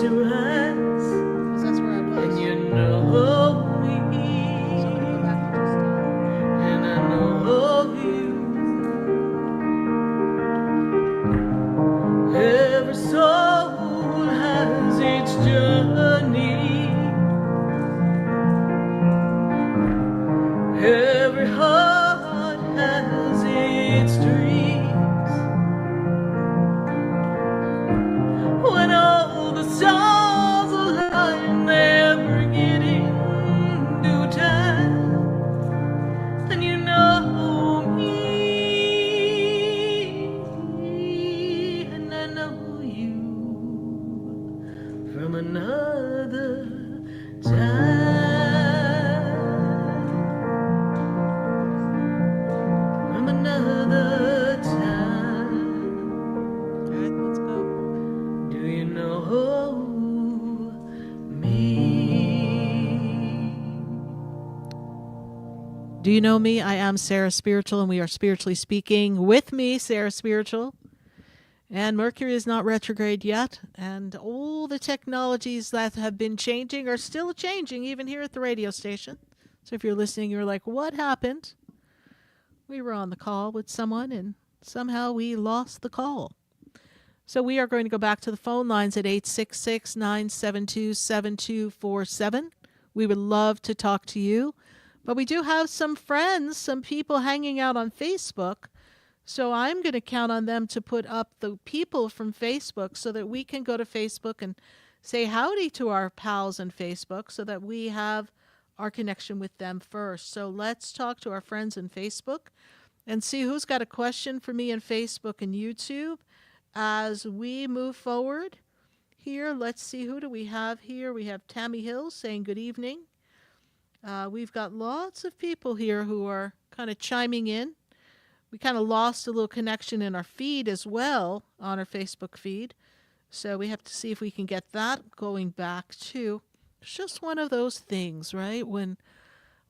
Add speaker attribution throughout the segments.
Speaker 1: your eyes,
Speaker 2: 'Cause that's where I was.
Speaker 1: and you know me,
Speaker 2: So I'm gonna go back and just
Speaker 1: and I know you. Every soul has its journey. Every heart has its dreams. When all the stars align, they bring it in due time. And you know me, and I know you from another time, from another time.
Speaker 2: All right, let's go.
Speaker 1: Do you know me?
Speaker 2: Do you know me? I am Sarah Spiritual, and we are spiritually speaking with me, Sarah Spiritual. And Mercury is not retrograde yet, and all the technologies that have been changing are still changing, even here at the radio station. So if you're listening, you're like, what happened? We were on the call with someone, and somehow we lost the call. So we are going to go back to the phone lines at 866-972-7247. We would love to talk to you. But we do have some friends, some people hanging out on Facebook. So I'm going to count on them to put up the people from Facebook so that we can go to Facebook and say howdy to our pals on Facebook so that we have our connection with them first. So let's talk to our friends on Facebook and see who's got a question for me on Facebook and YouTube as we move forward. Here, let's see, who do we have here? We have Tammy Hill saying good evening. We've got lots of people here who are kind of chiming in. We kind of lost a little connection in our feed as well, on our Facebook feed. So we have to see if we can get that going back too. It's just one of those things, right? When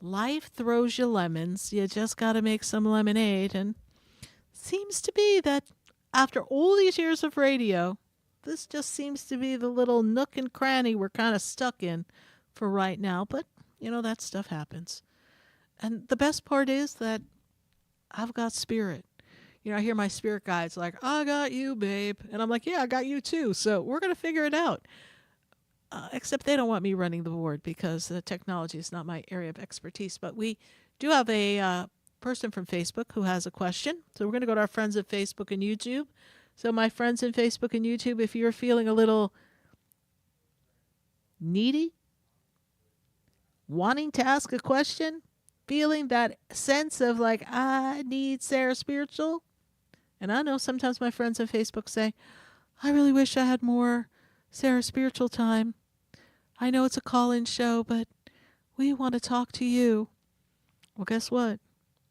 Speaker 2: life throws you lemons, you just got to make some lemonade. And it seems to be that after all these years of radio, this just seems to be the little nook and cranny we're kind of stuck in for right now. But you know, that stuff happens. And the best part is that I've got spirit. You know, I hear my spirit guides like, I got you, babe. And I'm like, yeah, I got you too. So we're going to figure it out. Except they don't want me running the board because the technology is not my area of expertise. But we do have a person from Facebook who has a question. So we're going to go to our friends at Facebook and YouTube. So my friends in Facebook and YouTube, if you're feeling a little needy, wanting to ask a question, feeling that sense of like, I need Sarah Spiritual. And I know sometimes my friends on Facebook say, I really wish I had more Sarah Spiritual time. I know it's a call-in show, but we want to talk to you. Well, guess what?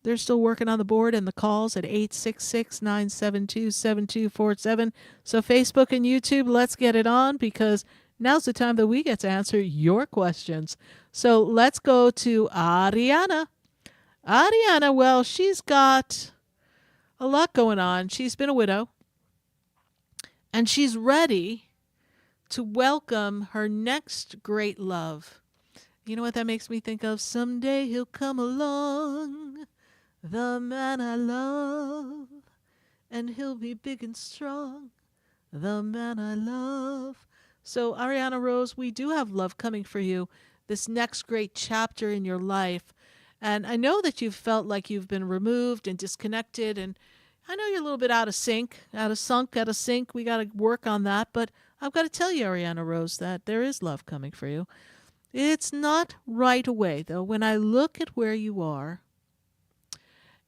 Speaker 2: They're still working on the board and the calls at 866-972-7247. So Facebook and YouTube, let's get it on because now's the time that we get to answer your questions. So let's go to Ariana. Ariana, well, she's got a lot going on. She's been a widow, and she's ready to welcome her next great love. You know what that makes me think of? Someday he'll come along, the man I love, and he'll be big and strong, the man I love. So, Ariana Rose, we do have love coming for you, this next great chapter in your life. And I know that you've felt like you've been removed and disconnected, and I know you're a little bit out of sync. We got to work on that. But I've got to tell you, Ariana Rose, that there is love coming for you. It's not right away, though. When I look at where you are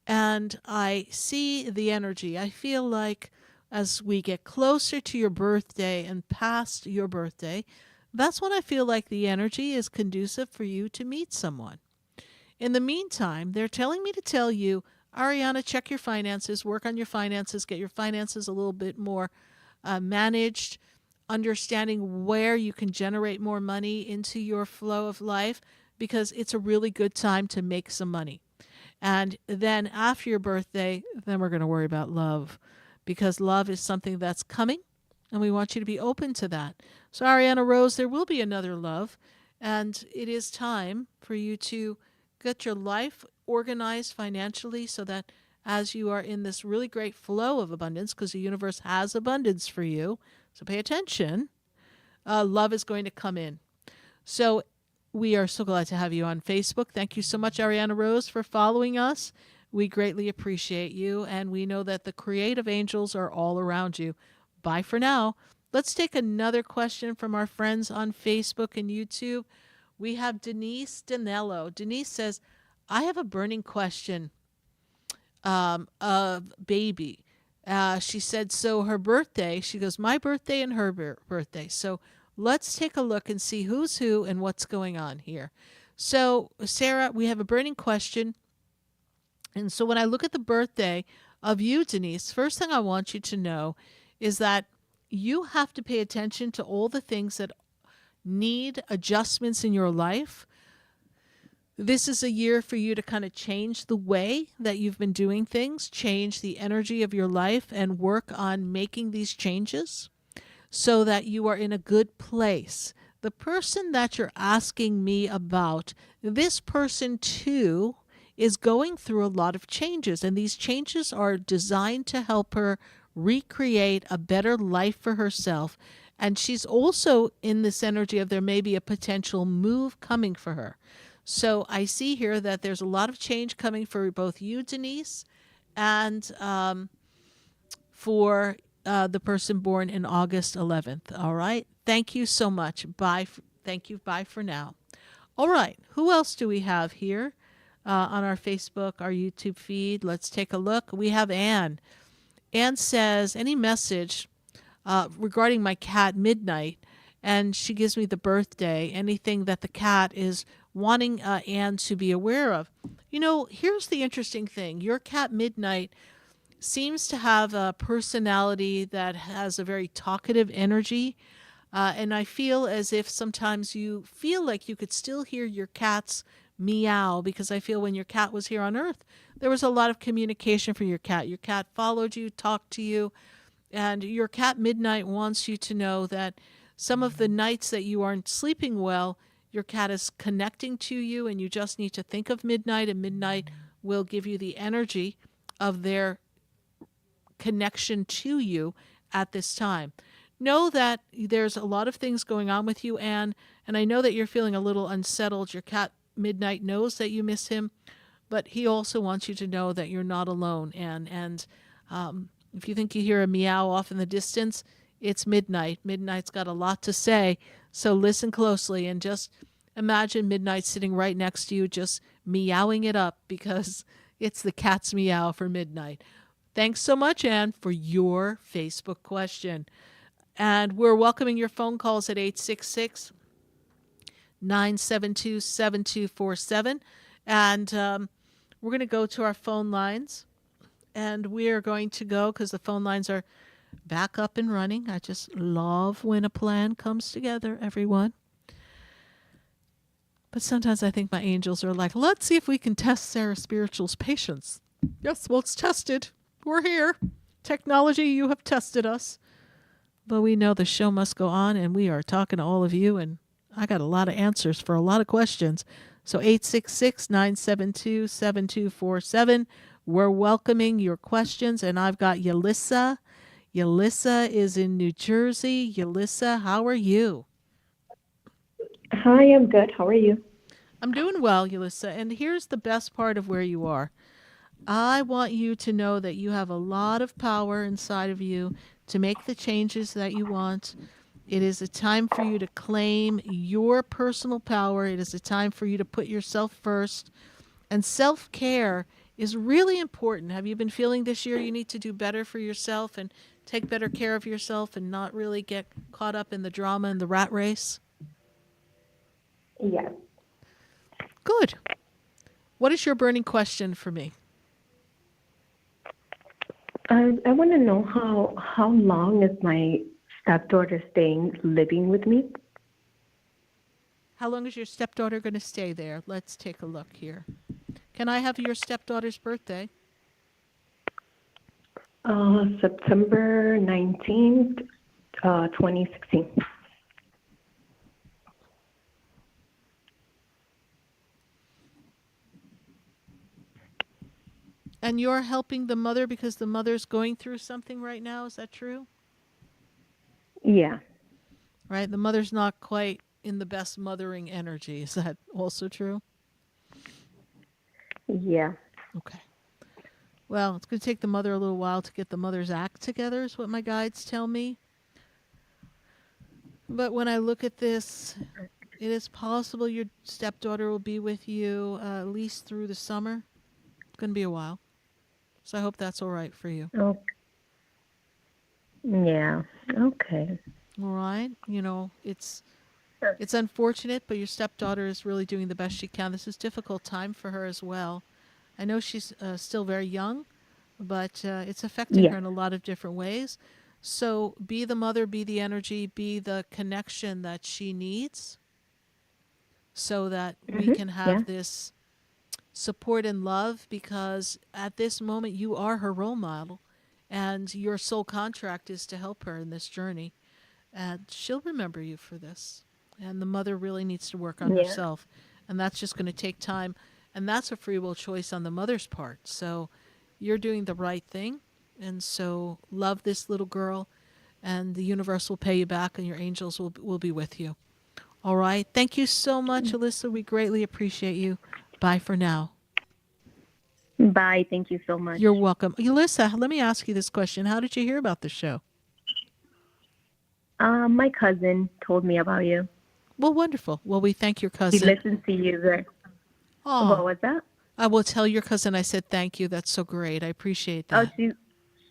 Speaker 2: and I see the energy, I feel like as we get closer to your birthday and past your birthday, that's when I feel like the energy is conducive for you to meet someone. In the meantime, they're telling me to tell you, Ariana, check your finances, work on your finances, get your finances a little bit more managed, understanding where you can generate more money into your flow of life, because it's a really good time to make some money. And then after your birthday, then we're going to worry about love, because love is something that's coming. And we want you to be open to that. So, Ariana Rose, there will be another love. And it is time for you to get your life organized financially so that as you are in this really great flow of abundance, because the universe has abundance for you, so pay attention, love is going to come in. So, we are so glad to have you on Facebook. Thank you so much, Ariana Rose, for following us. We greatly appreciate you, and we know that the creative angels are all around you. Bye for now. Let's take another question from our friends on Facebook and YouTube. We have Denise Danello. Denise says, I have a burning question of baby. She said, so her birthday, she goes, my birthday and her birthday. So let's take a look and see who's who and what's going on here. So, Sarah, we have a burning question. And so when I look at the birthday of you, Denise, first thing I want you to know is that you have to pay attention to all the things that need adjustments in your life. This is a year for you to kind of change the way that you've been doing things, change the energy of your life, and work on making these changes so that you are in a good place. The person that you're asking me about, this person too is going through a lot of changes, and these changes are designed to help her recreate a better life for herself. And she's also in this energy of there may be a potential move coming for her. So I see here that there's a lot of change coming for both you, Denise, and for the person born in August 11th. All right. Thank you so much. Bye. Thank you. Bye for now. All right. Who else do we have here on our Facebook, our YouTube feed? Let's take a look. We have Anne. Anne says, any message regarding my cat, Midnight, and she gives me the birthday, anything that the cat is wanting Anne to be aware of. You know, here's the interesting thing. Your cat, Midnight, seems to have a personality that has a very talkative energy. And I feel as if sometimes you feel like you could still hear your cat's meow, because I feel when your cat was here on Earth, there was a lot of communication for your cat. Your cat followed you, talked to you, and your cat Midnight wants you to know that some of the nights that you aren't sleeping well, your cat is connecting to you, and you just need to think of Midnight, and Midnight will give you the energy of their connection to you at this time. Know that there's a lot of things going on with you, Anne, and I know that you're feeling a little unsettled. Your cat Midnight knows that you miss him, but he also wants you to know that you're not alone, Anne. And if you think you hear a meow off in the distance, it's Midnight. Midnight's got a lot to say, so listen closely and just imagine Midnight sitting right next to you, just meowing it up, because it's the cat's meow for Midnight. Thanks so much, Anne, for your Facebook question. And we're welcoming your phone calls at 866 972 7247. And we're going to go to our phone lines. And we are going to go, because the phone lines are back up and running. I just love when a plan comes together, everyone. But sometimes I think my angels are like, let's see if we can test Sarah Spiritual's patience. Yes, well, it's tested. We're here. Technology, you have tested us. But we know the show must go on, and we are talking to all of you, and I got a lot of answers for a lot of questions. So 866 972 7247. We're welcoming your questions, and I've got Yelissa. Yelissa is in New Jersey. Yelissa, how are you?
Speaker 3: Hi, I'm good. How are you?
Speaker 2: I'm doing well, Yelissa, and here's the best part of where you are. I want you to know that you have a lot of power inside of you to make the changes that you want. It is a time for you to claim your personal power. It is a time for you to put yourself first. And self-care is really important. Have you been feeling this year you need to do better for yourself and take better care of yourself and not really get caught up in the drama and the rat race?
Speaker 3: Yes.
Speaker 2: Good. What is your burning question for me?
Speaker 3: I want to know how long is my stepdaughter staying living with me?
Speaker 2: How long is your stepdaughter going to stay there? Let's take a look here. Can I have your stepdaughter's birthday?
Speaker 3: September 19th, 2016.
Speaker 2: And you're helping the mother because the mother's going through something right now. Is that true?
Speaker 3: Yeah.
Speaker 2: Right? The mother's not quite in the best mothering energy. Is that also true?
Speaker 3: Yeah.
Speaker 2: Okay. Well, it's going to take the mother a little while to get the mother's act together, is what my guides tell me. But when I look at this, it is possible your stepdaughter will be with you at least through the summer. It's going to be a while. So I hope that's all right for you.
Speaker 3: Okay. Yeah. Okay.
Speaker 2: All right. You know, it's unfortunate, but your stepdaughter is really doing the best she can. This is a difficult time for her as well. I know she's still very young, but it's affecting her in a lot of different ways. So be the mother, be the energy, be the connection that she needs so that we can have this support and love, because at this moment you are her role model and your sole contract is to help her in this journey. And she'll remember you for this. And the mother really needs to work on herself. And that's just going to take time. And that's a free will choice on the mother's part. So you're doing the right thing. And so love this little girl, and the universe will pay you back, and your angels will be with you. All right. Thank you so much, Alyssa. We greatly appreciate you. Bye for now.
Speaker 3: Bye. Thank you so much.
Speaker 2: You're welcome. Alyssa, let me ask you this question. How did you hear about the show?
Speaker 3: My cousin told me about you.
Speaker 2: Well, wonderful. Well, we thank your cousin.
Speaker 3: She listens to you there.
Speaker 2: Oh,
Speaker 3: What was that?
Speaker 2: I will tell your cousin I said thank you. That's so great. I appreciate that.
Speaker 3: Oh,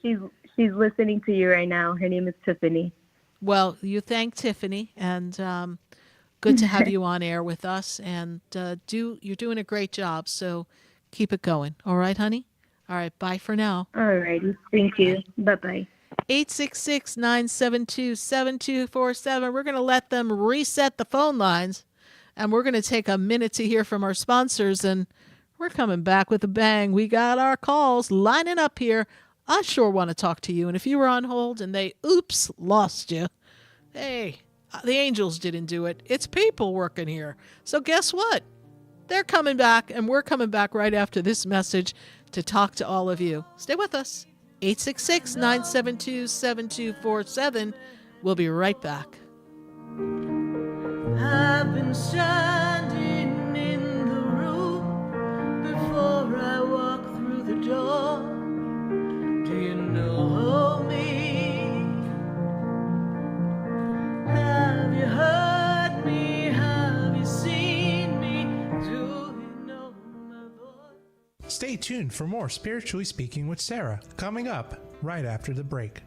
Speaker 3: she's listening to you right now. Her name is Tiffany.
Speaker 2: Well, you thank Tiffany, and good to have you on air with us. And you're doing a great job, so keep it going. All right, honey? All right, bye for now.
Speaker 3: All righty. Thank you. Bye-bye.
Speaker 2: 866-972-7247. We're going to let them reset the phone lines, and we're going to take a minute to hear from our sponsors, and we're coming back with a bang. We got our calls lining up here. I sure want to talk to you, and if you were on hold and they, lost you, hey, the angels didn't do it. It's people working here. So guess what? They're coming back, and we're coming back right after this message to talk to all of you. Stay with us. 866-972-7247. We'll be right back.
Speaker 1: I've been standing in the room before I walk through the door. Do you know me? Have you heard me? Have you seen me? Do you know my voice?
Speaker 4: Stay tuned for more Spiritually Speaking with Sarah, coming up right after the break.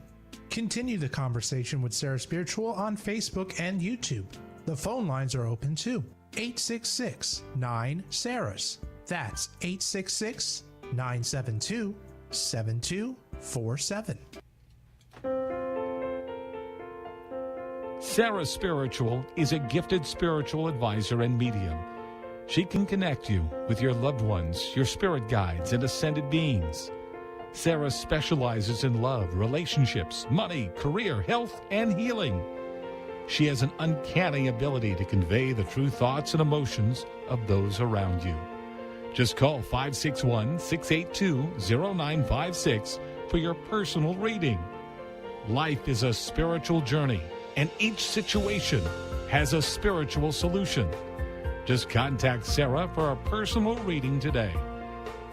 Speaker 4: Continue the conversation with Sarah Spiritual on Facebook and YouTube. The phone lines are open too. 866-9-SARAHS. That's 866-972-7247.
Speaker 5: Sarah Spiritual is a gifted spiritual advisor and medium. She can connect you with your loved ones, your spirit guides, and ascended beings. Sarah specializes in love, relationships, money, career, health, and healing. She has an uncanny ability to convey the true thoughts and emotions of those around you. Just call 561-682-0956 for your personal reading. Life is a spiritual journey, and each situation has a spiritual solution. Just contact Sarah for a personal reading today.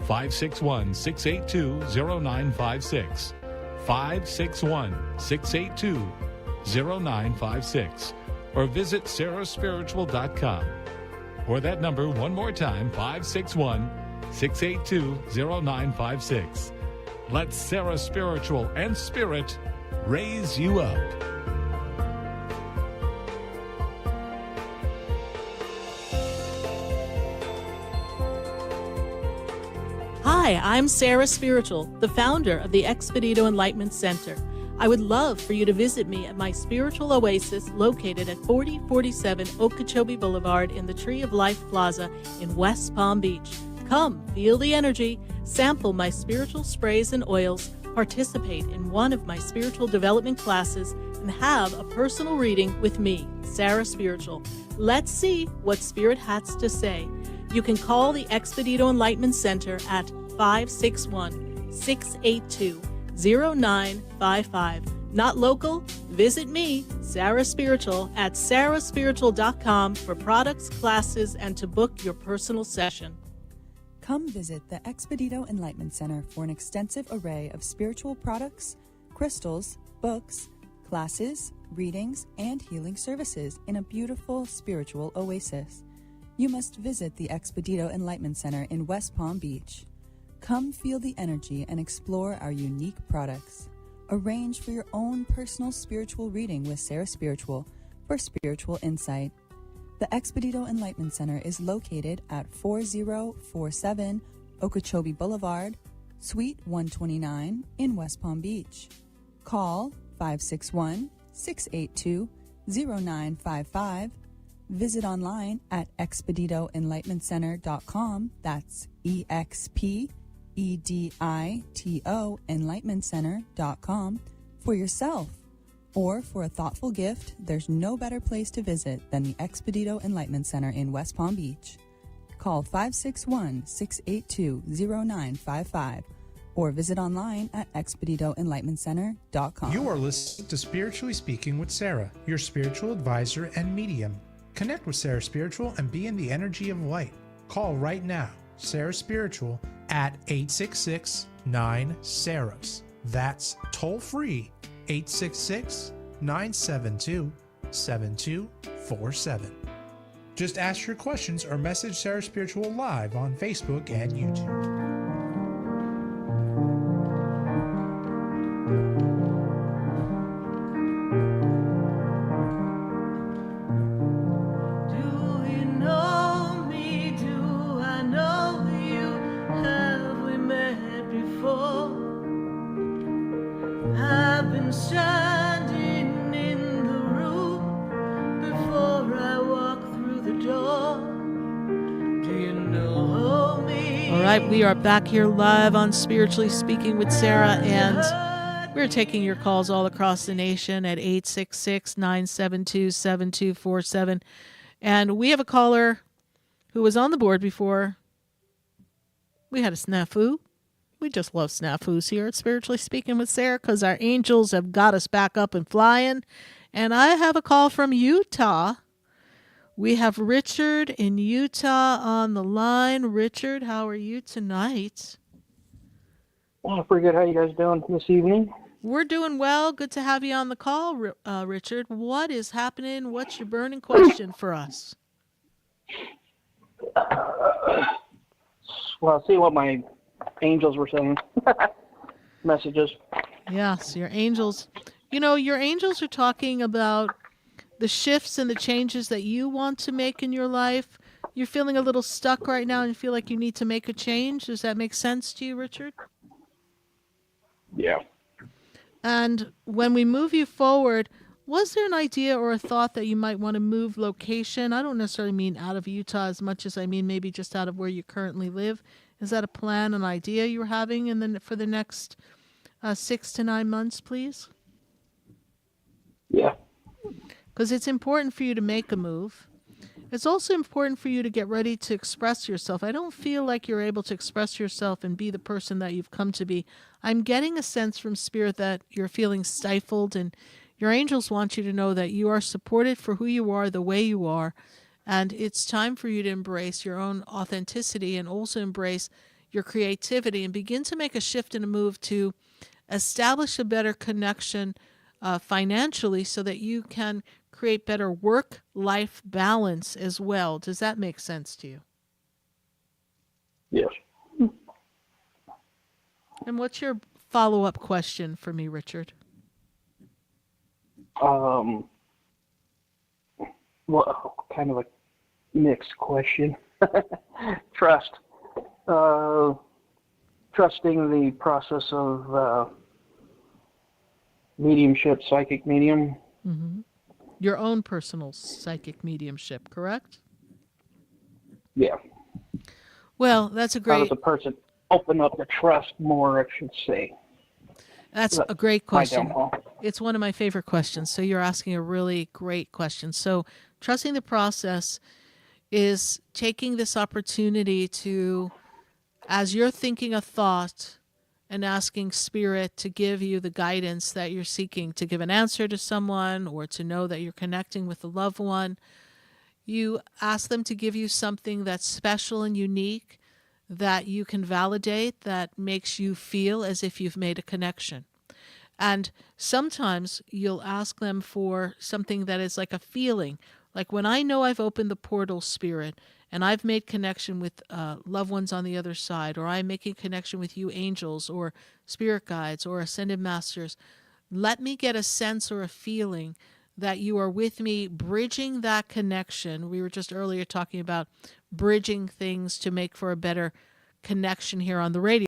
Speaker 5: 561-682-0956. 561-682-0956. Or visit sarahspiritual.com. Or that number one more time, 561-682-0956. Let Sarah Spiritual and Spirit raise you up.
Speaker 2: Hi, I'm Sarah Spiritual, the founder of the Expedito Enlightenment Center. I would love for you to visit me at my spiritual oasis located at 4047 Okeechobee Boulevard in the Tree of Life Plaza in West Palm Beach. Come, feel the energy, sample my spiritual sprays and oils, Participate in one of my spiritual development classes and have a personal reading with me, Sarah Spiritual. Let's see what Spirit has to say. You can call the Expedito Enlightenment Center at 561-682-0955. Not local? Visit me, Sarah Spiritual, at sarahspiritual.com for products, classes, and to book your personal session.
Speaker 6: Come visit the Expedito Enlightenment Center for an extensive array of spiritual products, crystals, books, classes, readings, and healing services in a beautiful spiritual oasis. You must visit the Expedito Enlightenment Center in West Palm Beach. Come feel the energy and explore our unique products. Arrange for your own personal spiritual reading with Sarah Spiritual for spiritual insight. The Expedito Enlightenment Center is located at 4047 Okeechobee Boulevard, Suite 129 in West Palm Beach. Call 561-682-0955. Visit online at expeditoenlightenmentcenter.com. That's EXPEDITO enlightenmentcenter.com for yourself. Or for a thoughtful gift, there's no better place to visit than the Expedito Enlightenment Center in West Palm Beach. Call 561-682-0955 or visit online at expeditoenlightenmentcenter.com.
Speaker 4: You are listening to Spiritually Speaking with Sarah, your spiritual advisor and medium. Connect with Sarah Spiritual and be in the energy of light. Call right now, Sarah Spiritual, at 866-9-SARAHS. That's toll free, 866-972-7247. Just ask your questions or message Sarah Spiritual live on Facebook and YouTube.
Speaker 1: Do you know me? Do I know you? Have we met before? I've been standing in the room before I walk through the door. Do you know me?
Speaker 2: All right, we are back here live on Spiritually Speaking with Sarah, and we're taking your calls all across the nation at 866-972-7247. And we have a caller who was on the board before. We had a snafu. We just love snafus here at Spiritually Speaking with Sarah because our angels have got us back up and flying. And I have a call from Utah. We have Richard in Utah on the line. Richard, how are you tonight?
Speaker 7: Oh, pretty good. How you guys doing this evening?
Speaker 2: We're doing well. Good to have you on the call, Richard. What is happening? What's your burning question for us?
Speaker 7: Well, see what my angels were saying. Messages.
Speaker 2: Yes, your angels. You know, your angels are talking about the shifts and the changes that you want to make in your life. You're feeling a little stuck right now and you feel like you need to make a change. Does that make sense to you, Richard?
Speaker 7: Yeah.
Speaker 2: And when we move you forward, was there an idea or a thought that you might want to move location? I don't necessarily mean out of Utah as much as I mean maybe just out of where you currently live. Is that a plan, an idea you're having for the next 6 to 9 months, please?
Speaker 7: Yeah.
Speaker 2: Because it's important for you to make a move. It's also important for you to get ready to express yourself. I don't feel like you're able to express yourself and be the person that you've come to be. I'm getting a sense from Spirit that you're feeling stifled, and your angels want you to know that you are supported for who you are, the way you are, and it's time for you to embrace your own authenticity and also embrace your creativity and begin to make a shift and a move to establish a better connection financially so that you can create better work-life balance as well. Does that make sense to you?
Speaker 7: Yes.
Speaker 2: And what's your follow-up question for me, Richard?
Speaker 7: Well, kind of a mixed question. Trust. Trusting the process of mediumship, psychic medium.
Speaker 2: Mm-hmm. Your own personal psychic mediumship, correct?
Speaker 7: Yeah.
Speaker 2: Well, that's a
Speaker 7: How
Speaker 2: great...
Speaker 7: does a person open up the trust more, I should say?
Speaker 2: That's a great
Speaker 7: my
Speaker 2: question.
Speaker 7: downfall.
Speaker 2: It's one of my favorite questions. So you're asking a really great question. So trusting the process is taking this opportunity to, as you're thinking a thought and asking Spirit to give you the guidance that you're seeking, to give an answer to someone or to know that you're connecting with a loved one, you ask them to give you something that's special and unique that you can validate, that makes you feel as if you've made a connection. And sometimes you'll ask them for something that is like a feeling. Like when I know I've opened the portal, Spirit, and I've made connection with loved ones on the other side, or I'm making connection with you angels or spirit guides or ascended masters, let me get a sense or a feeling that you are with me, bridging that connection. We were just earlier talking about bridging things to make for a better connection here on the radio.